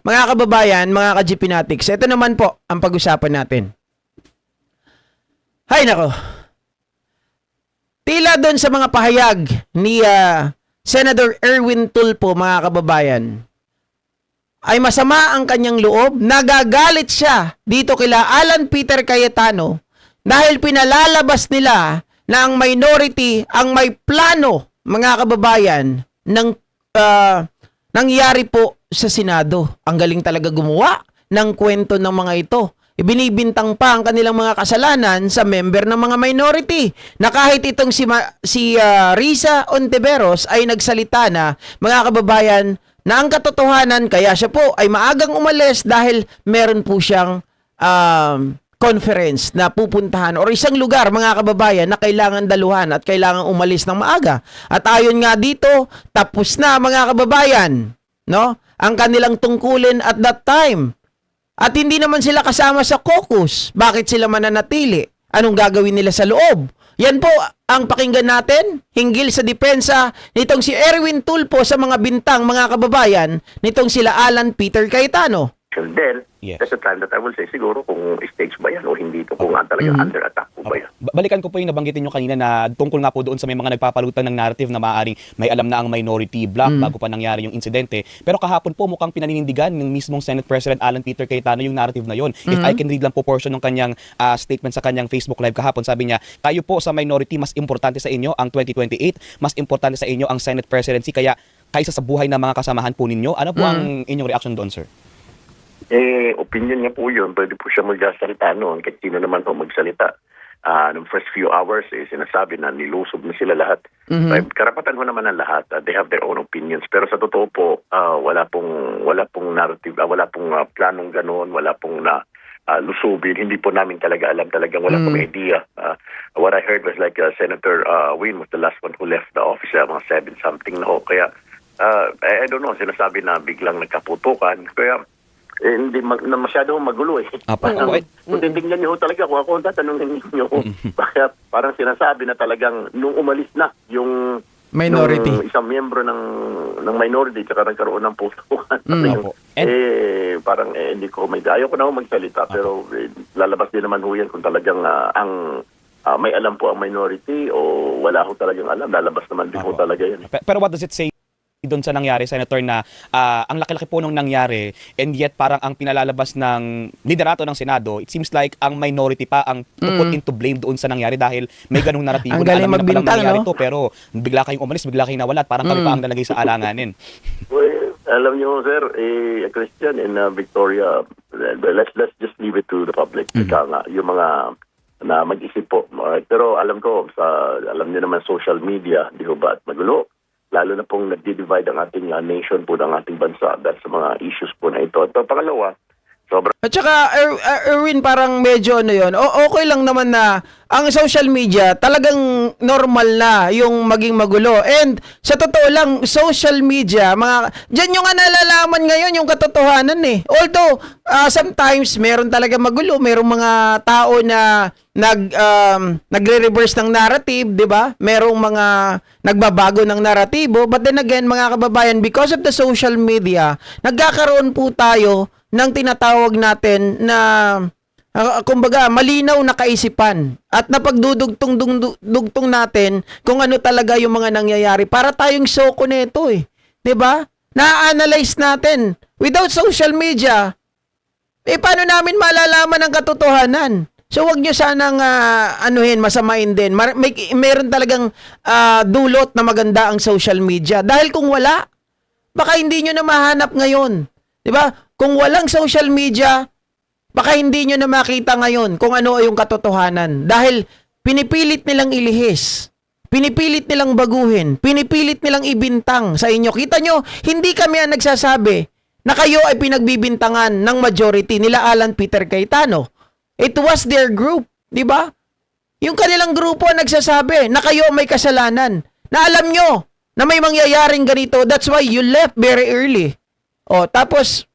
mga kababayan, mga ka-GPnatics, ito naman po ang pag-usapan natin. Hay nako. Tila doon sa mga pahayag ni Senator Erwin Tulfo, mga kababayan, ay masama ang kanyang loob, nagagalit siya dito kila Alan Peter Cayetano dahil pinalalabas nila na ang minority ang may plano, mga kababayan, ng nangyari po sa Senado. Ang galing talaga gumawa ng kwento ng mga ito. Ibinibintang pa ang kanilang mga kasalanan sa member ng mga minority na kahit itong si Risa Ontiveros ay nagsalita na, mga kababayan, na ang katotohanan kaya siya po ay maagang umalis dahil meron po siyang conference na pupuntahan or isang lugar, mga kababayan, na kailangan daluhan at kailangan umalis ng maaga. At ayon nga dito, tapos na, mga kababayan, no? Ang kanilang tungkulin at that time. At hindi naman sila kasama sa caucus. Bakit sila mananatili? Anong gagawin nila sa loob? Yan po ang pakinggan natin hinggil sa depensa nitong si Erwin Tulfo sa mga bintang, mga kababayan, nitong sila Alan Peter Cayetano. Then, that's the time that I will say siguro kung stage ba yan o hindi ito, kung talagang under attack po ba yan. Balikan ko po yung nabanggitin nyo kanina na tungkol nga po doon sa may mga nagpapalutan ng narrative na maaaring may alam na ang minority bloc bago pa nangyari yung insidente. Pero kahapon po mukhang pinaninindigan ng mismong Senate President Alan Peter Cayetano yung narrative na yon. If I can read lang po portion ng kanyang statement sa kanyang Facebook Live kahapon, sabi niya, kayo po sa minority, mas importante sa inyo ang 2028, mas importante sa inyo ang Senate Presidency, kaya kaysa sa buhay ng mga kasamahan po ninyo. Ano po ang inyong reaction doon, sir? Opinion niya po yun. Pwede po siya magsalita noon. Kahit sino naman po magsalita. Nung first few hours, sinasabi na nilusob na sila lahat. Karapatan ho naman ng lahat. They have their own opinions. Pero sa totoo po, wala pong narrative, wala pong planong ganoon, wala pong lusubin. Hindi po namin talaga alam. Talagang wala pong idea. What I heard was like Senator Win was the last one who left the office. Mga 7-something na ho. Kaya, I don't know, sinasabi na biglang nagkaputukan. Kaya, hindi na masyado magulo eh. Kung titignan niyo talaga, kung ako ang tatanungin niyo, baka parang sinasabi na talagang nung umalis na yung minority, isang miyembro ng minority, tsaka nagkaroon ng putukan. Parang hindi ko ayaw ko na magsalita, pero lalabas din naman ho yan kung talagang may alam po ang minority o wala ho talagang alam, lalabas naman din ho talaga yan. Pero what does it say doon sa nangyari, Senator, na ang laki-laki po nung nangyari and yet parang ang pinalalabas ng liderato ng Senado, it seems like ang minority pa ang put into blame doon sa nangyari dahil may ganung naratibo ang na galing alam magbintang, na palang nangyari no? to, pero bigla kayong umalis, bigla kayong nawala at parang kami pa ang nalagay sa alanganin. Well, alam niyo, sir, Christian and Victoria, let's just leave it to the public. Ika nga, yung mga na mag-isip po. Alright? Pero alam ko, alam niyo naman social media, di ba, at magulo. Lalo na pong nag-divide ang ating nation po ng ating bansa dahil sa mga issues po na ito. At pangalawa, sobrang... At saka, Erwin, parang medyo yun. Okay lang naman na ang social media talagang normal na yung maging magulo. And sa totoo lang, social media, dyan yung nalalaman ngayon yung katotohanan eh. Although, sometimes meron talaga magulo. Merong mga tao na nagre-reverse ng narrative, di ba? Merong mga nagbabago ng naratibo. But then again, mga kababayan, because of the social media, nagkakaroon po tayo ng tinatawag natin na kumbaga malinaw na kaisipan at napagdudugtong natin kung ano talaga yung mga nangyayari para tayong soko nito eh. 'Di ba? Na-analyze natin. Without social media, paano namin malalaman ang katotohanan? So wag niyo sanang masamain din. Meron talagang dulot na maganda ang social media dahil kung wala, baka hindi niyo na mahanap ngayon. 'Di ba? Kung walang social media, baka hindi nyo na makita ngayon kung ano yung katotohanan. Dahil pinipilit nilang ilihis. Pinipilit nilang baguhin. Pinipilit nilang ibintang sa inyo. Kita nyo, hindi kami ang nagsasabi na kayo ay pinagbibintangan ng majority nila Alan Peter Cayetano. It was their group. Di ba? Yung kanilang grupo ang nagsasabi na kayo may kasalanan. Na alam nyo na may mangyayaring ganito. That's why you left very early. Tapos,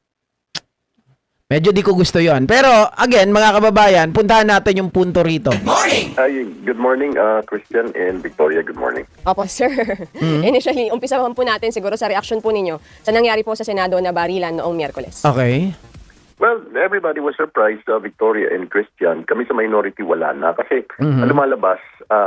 Medyo di ko gusto yon. Pero, again, mga kababayan, puntahan natin yung punto rito. Ay, good morning, Christian and Victoria. Good morning. Opo, sir. Initially, umpisa po natin siguro sa reaction po ninyo sa nangyari po sa Senado na barilan noong Miyerkules. Okay. Well, everybody was surprised, Victoria and Christian. Kami sa minority wala na kasi lumalabas,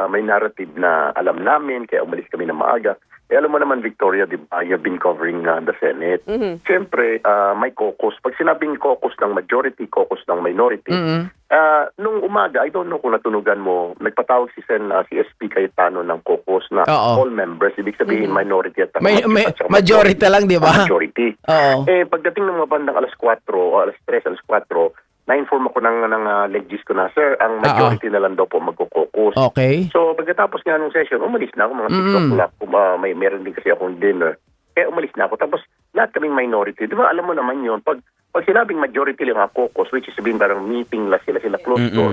may narrative na alam namin, kaya umalis kami na maaga. Alam mo naman, Victoria, di ba, you've been covering the Senate. Siyempre, may caucus. Pag sinabing caucus ng majority, caucus ng minority, nung umaga, I don't know kung natunugan mo, nagpatawag si SP Cayetano ng caucus na Oo. all members, ibig sabihin minority at Majority lang, di ba? Majority. Oo. Pagdating ng mga bandang alas 4 o alas 3, alas 4, na-inform ako ng legis ko na, sir, ang majority na lang daw po magkukokos. Okay. So, pagkatapos nga ng session, umalis na ako, mga 6 o'clock, meron din kasi akong dinner. Kaya umalis na ako. Tapos, lahat kaming minority. Di ba, alam mo naman yun, pag sinabing majority lang ang caucus, which is sabihin parang meeting lang sila close door,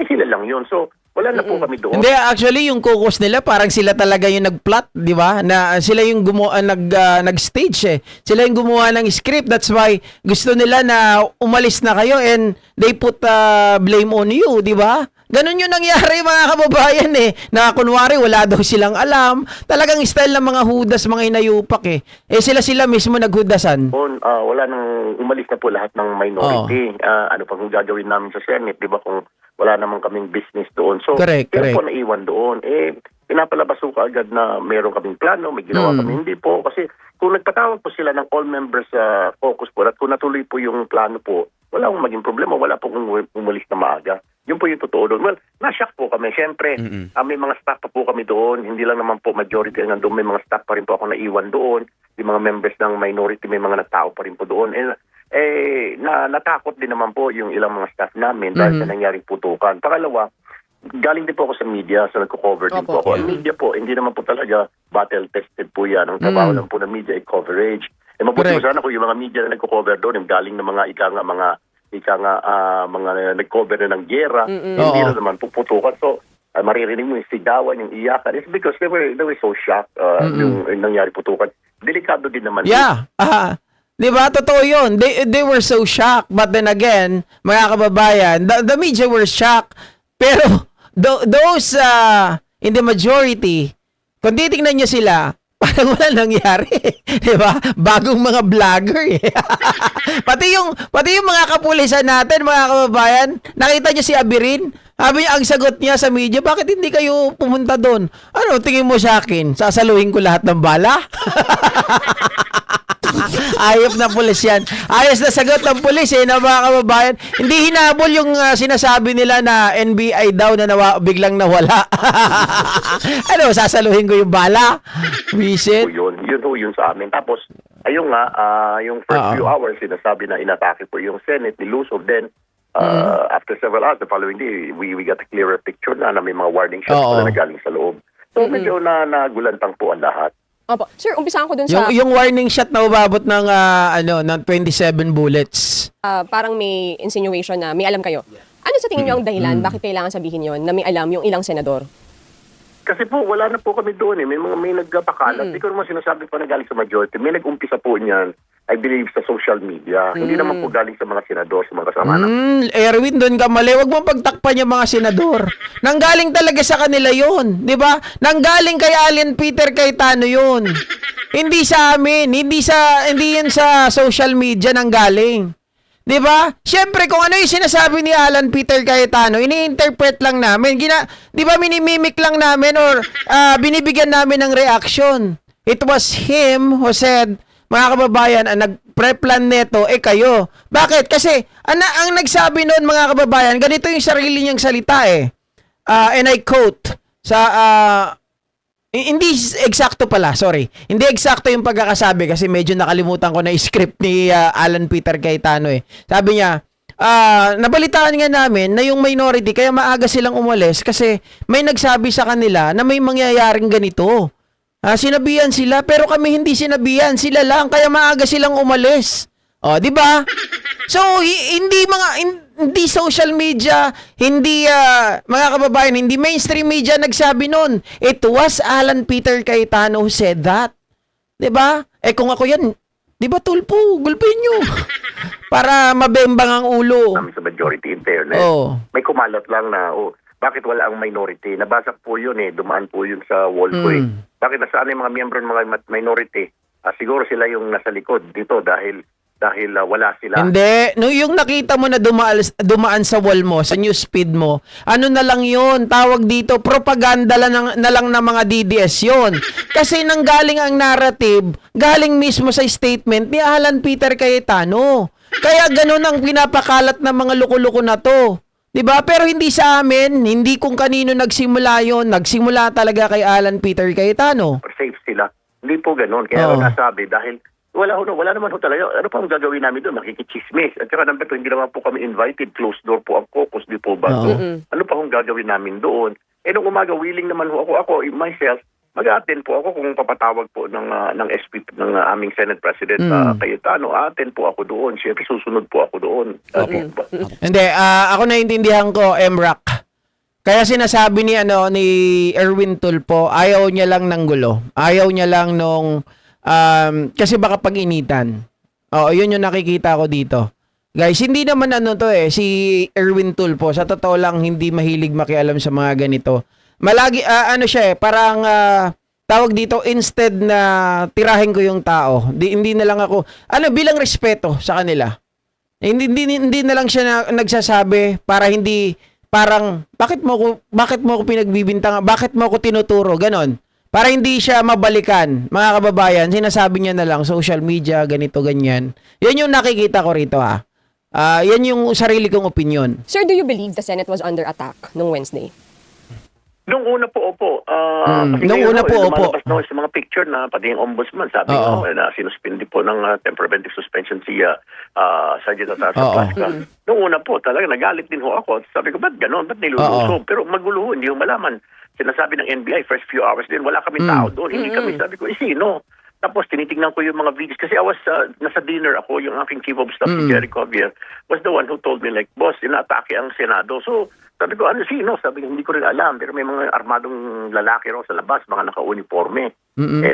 sila lang yun. So, wala na po kami doon. Hindi, actually, yung caucus nila, parang sila talaga yung nag-plot, di ba? Na sila yung nag-stage eh. Sila yung gumawa ng script. That's why gusto nila na umalis na kayo and they put blame on you, di ba? Ganun yung nangyari, mga kababayan eh. Na kunwari, wala daw silang alam. Talagang style ng mga hudas, mga inayupak eh. Sila mismo naghudasan. Wala nang umalis na po lahat ng minority. Ano pa kung gagawin namin sa Senate, di ba, kung wala naman kaming business doon. So, correct. po naiwan doon. Pinapalabas ko agad na meron kaming plano, may ginawa kami. Hindi po, kasi kung nagpatawag po sila ng all members sa caucus po, at kung natuloy po yung plano po, wala akong maging problema, wala po kung umalis na maaga. Yun po yung totoo doon. Well, na-shock po kami. Siyempre, may mga staff pa po kami doon. Hindi lang naman po majority ang nandun. May mga staff pa rin po ako naiwan doon. Yung mga members ng minority, may mga nagtao pa rin po doon. Natakot din naman po yung ilang mga staff namin dahil sa nangyaring putukan. Pangalawa, galing din po ako sa media, sa nagko-cover din po ako. Ang media po, hindi naman po talaga battle-tested po yan. Ang trabaho lang po ng media ay coverage. Mabuti mo sana kung yung mga media na nagko-cover doon, yung galing ng mga mga nag-cover na ng giyera, hindi na naman puputukan. So, maririnig mo yung sigawan, yung iyakan. It's because they were so shocked yung nangyari putukan. Delikado din naman. Yeah. Di ba? Totoo yun. They were so shocked. But then again, mga kababayan, the media were shocked. Pero, those in the majority, kung titignan nyo sila, parang wala nangyari. Di ba? Bagong mga vlogger eh. pati yung mga kapulisan natin, mga kababayan, nakita nyo si Abirin? Sabi niya, ang sagot niya sa media, bakit hindi kayo pumunta doon? Ano, tingin mo sa akin? Sasaluhin ko lahat ng bala? Ayop na pulis yan. Ayos na sagot ng pulis eh, na mga kababayan. Hindi hinabol yung sinasabi nila na NBI daw na biglang nawala. Ano, sasaluhin ko yung bala? Visit? Yun sa amin. Tapos, ayun nga, yung first few hours, sinasabi na inatake po yung Senate, nilusog. Then, after several hours, the following day, we got a clearer picture na may mga warning shots na galing sa loob. So, medyo nagulantang po ang lahat. Opo. Sir, umpisahan ko dun sa... Yung warning shot na umabot ng, ng 27 bullets. Parang may insinuation na may alam kayo. Ano sa tingin nyo ang dahilan? Bakit kailangan sabihin yon na may alam yung ilang senador? Kasi po, wala na po kami doon eh. May nagpakalat. Hindi ko naman sinasabi pa na galing sa majority. May nag-umpisa po niyan, I believe, sa social media. Hindi naman po galing sa mga senador, sa mga kasama namin. Erwin, doon ka mali. Huwag mo pagtakpan yung mga senador. Nanggaling talaga sa kanila yun. Di ba? Nanggaling kay Alan Peter Cayetano yun. Hindi sa amin. Hindi yan sa social media nanggaling. Di ba? Siyempre, kung ano yung sinasabi ni Alan Peter Cayetano, ini-interpret lang namin. Di ba, minimimik lang namin or binibigyan namin ng reaction. It was him who said, mga kababayan, ang nag-preplan neto, kayo. Bakit? Kasi, ang nagsabi noon, mga kababayan, ganito yung sarili niyang salita eh. And I quote, hindi eksakto pala, sorry. Hindi eksakto yung pagkakasabi kasi medyo nakalimutan ko na script ni Alan Peter Cayetano eh. Sabi niya, nabalitaan nga namin na yung minority kaya maaga silang umalis kasi may nagsabi sa kanila na may mangyayaring ganito. Sinabihan sila pero kami hindi sinabihan, sila lang kaya maaga silang umalis. Oh, 'di ba? So hindi social media, hindi mga kababayan, hindi mainstream media nagsabi noon. It was Alan Peter Cayetano who said that. 'Di ba? Kung ako 'yan, 'di ba tulpo, gulpin niyo. para mabembang ang ulo. namin sa majority in fairness. Oo. May kumalat lang na, bakit wala ang minority? Nabasa po yun dumaan po yun sa wall ko Bakit nasaan yung mga miyembro ng mga minority? Siguro sila yung nasa likod dito dahil wala sila. Hindi. No, yung nakita mo na dumaan sa wall mo, sa newsfeed mo, ano na lang yun, tawag dito, propaganda na lang ng mga DDS yun. Kasi nanggaling ang narrative, galing mismo sa statement ni Alan Peter Cayetano. Kaya ganun ang pinapakalat ng mga loko-loko na to. 'Di ba? Pero hindi sa amin, hindi kung kanino nagsimula yon. Nagsimula talaga kay Alan Peter Cayetano. Safe sila. Hindi po ganoon. Kaya Oo. nasabi dahil wala naman ho talaga. Ano pa ang gagawin namin doon? Makikichismis. At saka number 2, hindi naman po kami invited. Closed door po ang caucus, di po ba? Oo. Ano pa ang gagawin namin doon? Nung umaga, willing naman ho ako myself, mag-attend po ako kung papatawag po ng SP ng aming Senate President Cayetano. Attend po ako doon. Siyempre, susunod po ako doon. Hindi, ako naintindihan ko, Emrak. Kaya sinasabi ni Erwin Tulfo, ayaw niya lang ng gulo. Ayaw niya lang nung kasi baka pag-initan. Oo, yun yung nakikita ko dito. Guys, hindi naman si Erwin Tulfo, sa totoo lang hindi mahilig makialam sa mga ganito. Malagi siya parang tawag dito, instead na tirahin ko yung tao, hindi na lang ako bilang respeto sa kanila. Hindi na lang siya nagsasabi para hindi parang bakit mo ako pinagbibintangan, bakit mo ako tinuturo, ganon. Para hindi siya mabalikan, mga kababayan, sinasabi niya na lang social media, ganito ganyan. Yan yung nakikita ko rito yan yung sarili kong opinion. Sir, do you believe the Senate was under attack nung Wednesday? Nung una po, opo. Kasi nung ngayon, una po, opo. lumalabas na sa mga picture na pati yung ombudsman, sabi Oo. na sinuspindi po ng preventive suspension si Sergeant Atarsa Oo. Pascal. Nung una po, talaga nagalit din ho ako. Sabi ko, ba't gano'n? Ba't nilulusob? Pero magulo ho, hindi ho malaman. Sinasabi ng NBI, first few hours din, wala kami tao doon. Hindi kami, sabi ko, sino? Tapos tinitingnan ko yung mga videos kasi I was nasa dinner ako, yung aking chief of staff si Jerry Covier was the one who told me like, boss, inaatake ang Senado. So sabi ko, sino? Sabi ko, hindi ko rin alam, pero may mga armadong lalaki raw sa labas, mga naka-uniforme.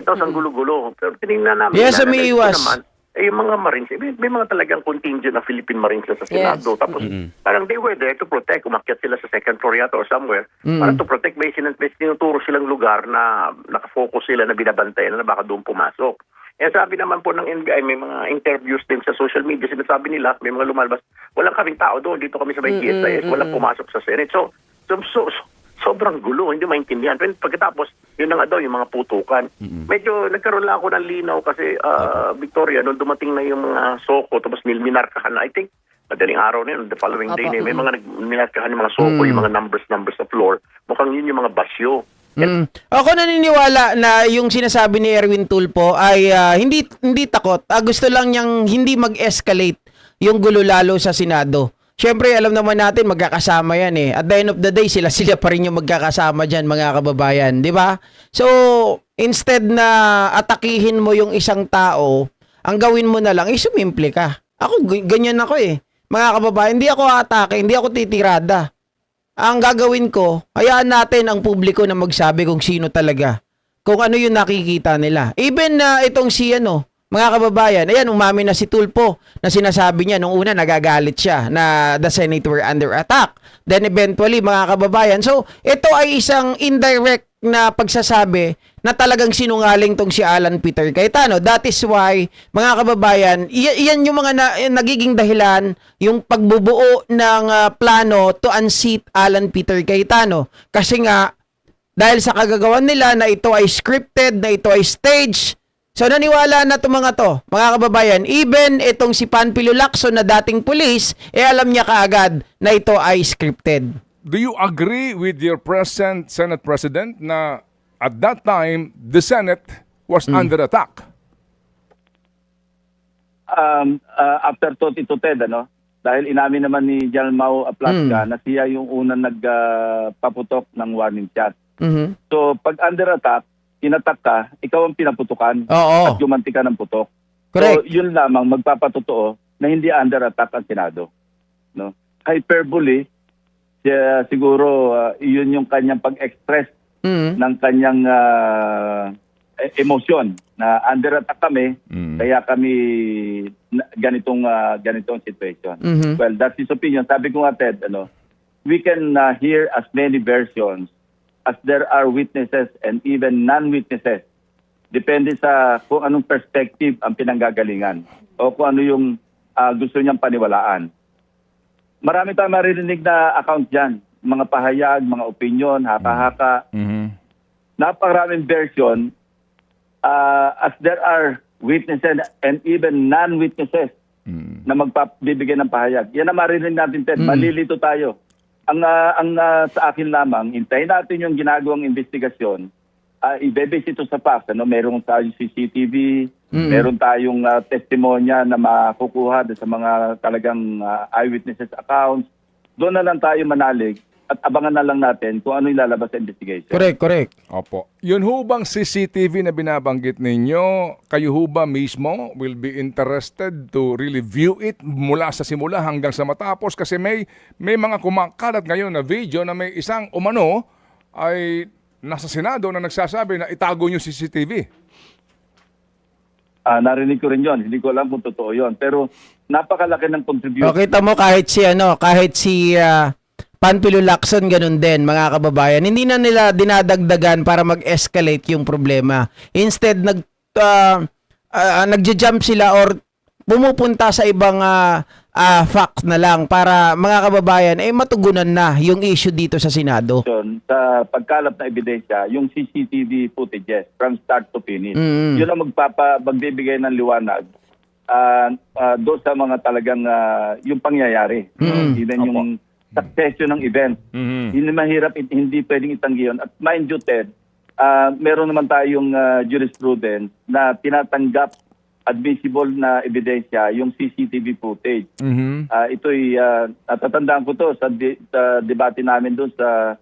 Tapos ang gulo-gulo. Pero tinignan namin. Yes, na umiiwas. naman, yung mga Marines, may mga talagang contingent na Philippine Marines na sa Senado. Yes. Tapos parang they were there to protect. Umakyat sila sa second floor yata or somewhere. Para to protect, may tinuturo silang lugar na nakafocus sila na binabantayan na baka doon pumasok. Sabi naman po ng NBI, may mga interviews din sa social media. Sinasabi nila, may mga lumalabas, walang kaming tao doon. Dito kami sa may GSIS, walang pumasok sa Senate. So sobrang gulo, hindi maintindihan. Pero pagkatapos, yun na nga daw, yung mga putukan. Medyo nagkaroon lang ako ng linaw kasi, Victoria, nung dumating na yung mga soko, tapos minarkahan na, I think, madaling araw na yun, the following day na yun, may mga minarkahan yung mga soko, yung mga numbers sa floor. Mukhang yun yung mga basyo. Ako naniniwala na yung sinasabi ni Erwin Tulfo ay hindi takot. Gusto lang niyang hindi mag-escalate yung gulo lalo sa Senado. Siyempre, alam naman natin, magkakasama yan . At the end of the day, sila pa rin yung magkakasama dyan, mga kababayan. Di ba? So, instead na atakihin mo yung isang tao, ang gawin mo na lang, sumimple ka. Ako, ganyan ako . Mga kababayan, hindi ako atake, hindi ako titirada. Ang gagawin ko, hayaan natin ang publiko na magsabi kung sino talaga. Kung ano yung nakikita nila. Even itong mga kababayan, ayan, umami na si Tulfo na sinasabi niya nung una nagagalit siya na the Senate were under attack. Then eventually, mga kababayan, so ito ay isang indirect na pagsasabi na talagang sinungaling tong si Alan Peter Cayetano. That is why, mga kababayan, iyan yung mga nagiging dahilan yung pagbubuo ng plano to unseat Alan Peter Cayetano. Kasi nga, dahil sa kagagawan nila na ito ay scripted, na ito ay staged, so naniwala na itong mga to, mga kababayan, even itong si Panfilo Lacson na dating pulis, alam niya kaagad na ito ay scripted. Do you agree with your present Senate President na at that time, the Senate was under attack? After 2010, dahil inamin naman ni General Mau Aplasca na siya yung unang nagpaputok ng warning shot. So, pag under attack, inattack ka, ikaw ang pinaputukan at gumanti ka ng putok. Correct. So, yun lamang magpapatotoo na hindi under attack ang Senado. No? Hyperbole, siguro yun yung kanyang pag-express ng kanyang emosyon na under attack kami, kaya kami ganitong situation. Well, that's his opinion. Sabi ko nga, Ted, we can hear as many versions as there are witnesses and even non-witnesses. Depende sa kung anong perspective ang pinanggagalingan o kung ano yung gusto niyang paniwalaan. Marami tayong maririnig na account dyan. Mga pahayag, mga opinion, haka-haka. Napakaraming version as there are witnesses and even non-witnesses na magpabibigay ng pahayag. Yan ang maririnig natin, Ted. Malilito tayo. Ang sa akin lamang, hintayin natin yung ginagawang investigasyon. I-base ito sa facts. Meron tayong CCTV, meron tayong testimonya na makukuha sa mga talagang eyewitnesses accounts. Doon na lang tayo manalig at abangan na lang natin kung ano ilalabas sa investigation. Correct. Opo. Yun ho bang CCTV na binabanggit ninyo, kayo ho ba mismo will be interested to really view it mula sa simula hanggang sa matapos? Kasi may mga kumakalat ngayon na video na may isang umano ay nasa Senado na nagsasabi na itago nyo CCTV. Narinig ko rin yon. Hindi ko alam kung totoo yon. Pero napakalaki ng contribution. O, kita mo kahit si Panfilo Lacson ganun din, mga kababayan. Hindi na nila dinadagdagan para mag-escalate yung problema. Instead nagja-jump sila or pumupunta sa ibang facts na lang para mga kababayan matugunan na yung issue dito sa Senado. Sa pagkalap na ebidensya, yung CCTV footages from start to finish, yun ang magbibigay ng liwanag doon sa mga talagang yung pangyayari. Even yung succession ng event. Hindi mahirap, hindi pwedeng itanggi yun. At mind you, Ted, meron naman tayong jurisprudence na tinatanggap admissible na ebidensya yung CCTV footage. Ito'y natatandaan ko to sa debate namin doon sa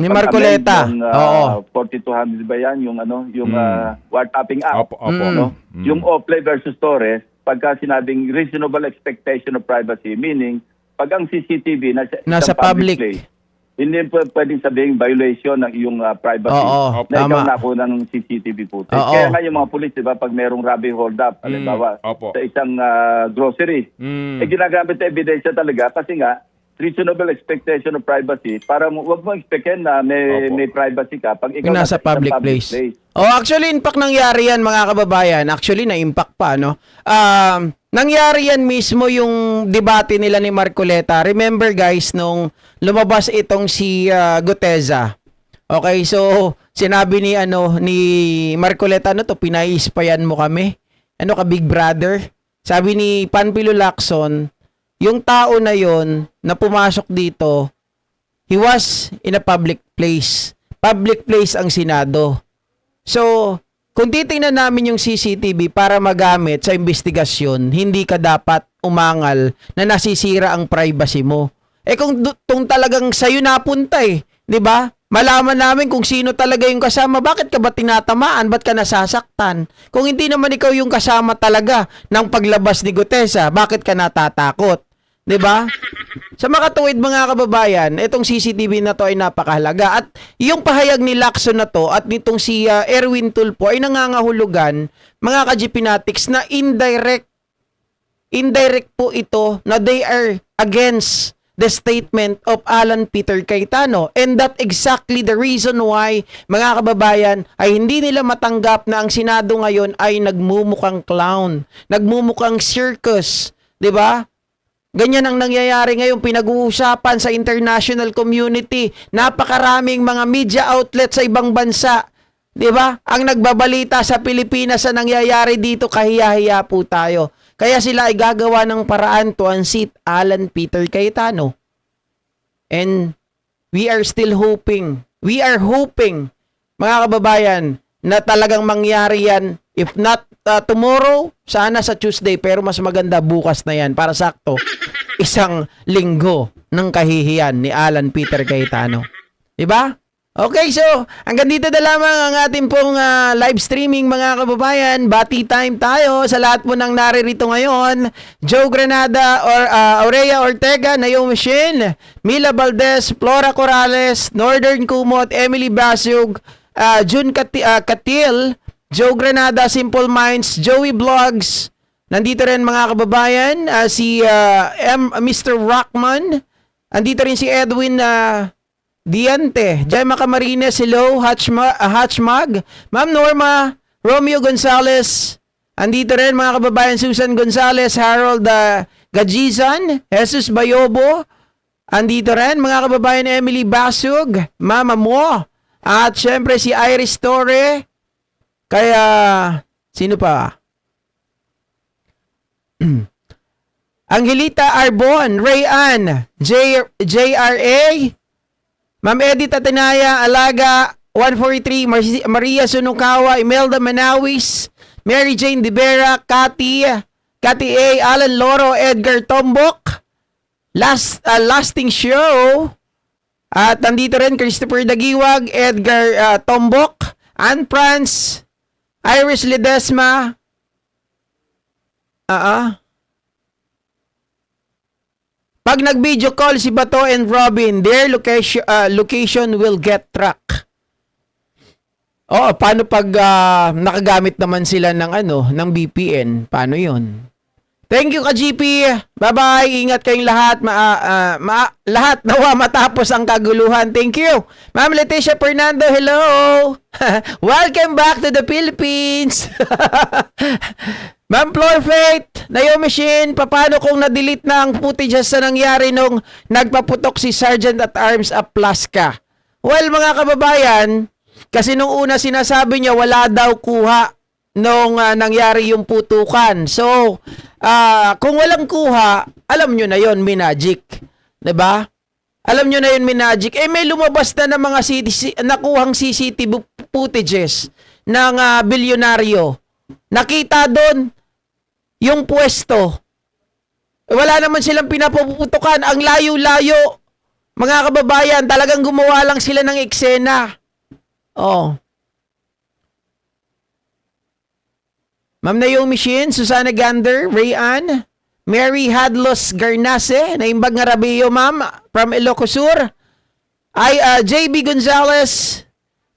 ni Marcoleta. Oo. 4200 ba yan yung wiretapping act. Opo. Yung Ople versus Torres, pagka sinabing reasonable expectation of privacy, meaning pag ang CCTV nasa public place, hindi pwedeng sabihin violation ng iyong privacy. Oo, na ikaw tama. nakuha ng CCTV footage. Oo. Kaya nga yung mga pulis, diba, pag merong robbery hold up, halimbawa, sa isang grocery, ginagamit na ebidensya talaga kasi nga, reasonable expectation of privacy para wag mo expectin na may privacy ka pag ikaw nasa public place. Actually, in fact, nangyari yan, mga kababayan. Actually, na-impact pa, no? Nangyari yan mismo yung debate nila ni Marcoleta. Remember, guys, nung lumabas itong si Guteza. Okay, so, sinabi ni Marcoleta, pinaispayan mo kami? Ano ka, Big Brother? Sabi ni Panfilo Lacson, yung tao na yon na pumasok dito, he was in a public place. Public place ang Senado. So, kung titingnan namin yung CCTV para magamit sa investigasyon, hindi ka dapat umangal na nasisira ang privacy mo. Kung talagang sa'yo napunta di ba? Malaman namin kung sino talaga yung kasama. Bakit ka ba tinatamaan? Ba't ka nasasaktan? Kung hindi naman ikaw yung kasama talaga ng paglabas ni Gutesa, bakit ka natatakot? 'Di ba? Sa makatuwid, mga kababayan, itong CCTV na to ay napakahalaga. At yung pahayag ni Lacson na to at nitong si Erwin Tulfo ay nangangahulugan, mga ka-GPnatics, na indirect po ito na they are against the statement of Alan Peter Cayetano. And that exactly the reason why, mga kababayan, ay hindi nila matanggap na ang Senado ngayon ay nagmumukhang clown, nagmumukhang circus, 'di ba? Ganyan ang nangyayari ngayon, pinag-uusapan sa international community. Napakaraming mga media outlets sa ibang bansa. 'Di ba? Ang nagbabalita sa Pilipinas sa nangyayari dito, kahiya-hiya po tayo. Kaya sila ay gagawa ng paraan to unseat Alan Peter Cayetano. And we are still hoping. We are hoping, mga kababayan, na talagang mangyari yan. If not tomorrow, sana sa Tuesday, pero mas maganda bukas na yan para sakto isang linggo ng kahihiyan ni Alan Peter Cayetano. Diba? Okay, so hanggang dito na lamang ang ating pong live streaming, mga kababayan. Bati time tayo sa lahat po ng naririto ngayon. Joe Granada, Aurea Ortega, Naomi Shin, Mila Valdez, Flora Corrales, Northern Kumot, Emily Basug, June Katil, Joe Granada, Simple Minds, Joey Vlogs. Nandito rin mga kababayan, si Mr. Rockman. Nandito rin si Edwin Diante. Jemma Camarines, hello. Hatchmag. Ma'am Norma, Romeo Gonzalez. Andito rin mga kababayan, Susan Gonzalez, Harold Gajizan, Jesus Bayobo. Andito rin mga kababayan, Emily Basug, Mama Mo. At syempre si Iris Torre. Kaya, sino pa? Angelita Arbon, Rayan, JRA, Ma'am Edith Atenaya, Alaga, 143, Maria Sunukawa, Imelda Manawis, Mary Jane Divera, Cathy A, Alan Loro, Edgar Tombok, Lasting Show, at nandito rin Christopher Dagiwag, Edgar Tombok, Ann Franz, Iris Ledesma, pag nag-video call si Bato and Robin, their location will get tracked. Oh, paano pag nakagamit naman sila ng VPN? Paano 'yon? Thank you ka GP. Bye-bye. Ingat kayong lahat. Lahat nawa matapos ang kaguluhan. Thank you. Ma'am Leticia Fernando, hello. Welcome back to the Philippines. Ma'am Floor Faith, Naomi Shin, paano kung na-delete na ang footage sa nangyari nung nagpaputok si Sergeant at Arms Aplaska? Well, mga kababayan, kasi nung una sinasabi niya wala daw kuha nung nangyari yung putukan. So, kung walang kuha, alam nyo na yon, Minagic. 'Di ba? Alam nyo na yun, Minagic. May lumabas na ng mga nakuhang CCTV footages ng bilyonaryo. Nakita doon yung pwesto. Wala naman silang pinapuputukan. Ang layo-layo. Mga kababayan, talagang gumawa lang sila ng eksena. Oh. Ma'am Naomi Shin, Susana Gander, Rayan, Mary Hadlos Garnase, naimbag nga Rabio, ma'am, from Ilocos Sur. JB Gonzalez,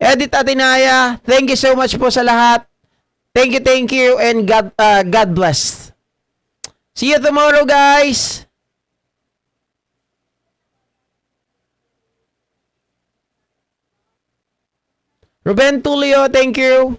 Edith Atenaya, thank you so much po sa lahat. Thank you, and God bless. See you tomorrow, guys. Ruben Tulio, thank you.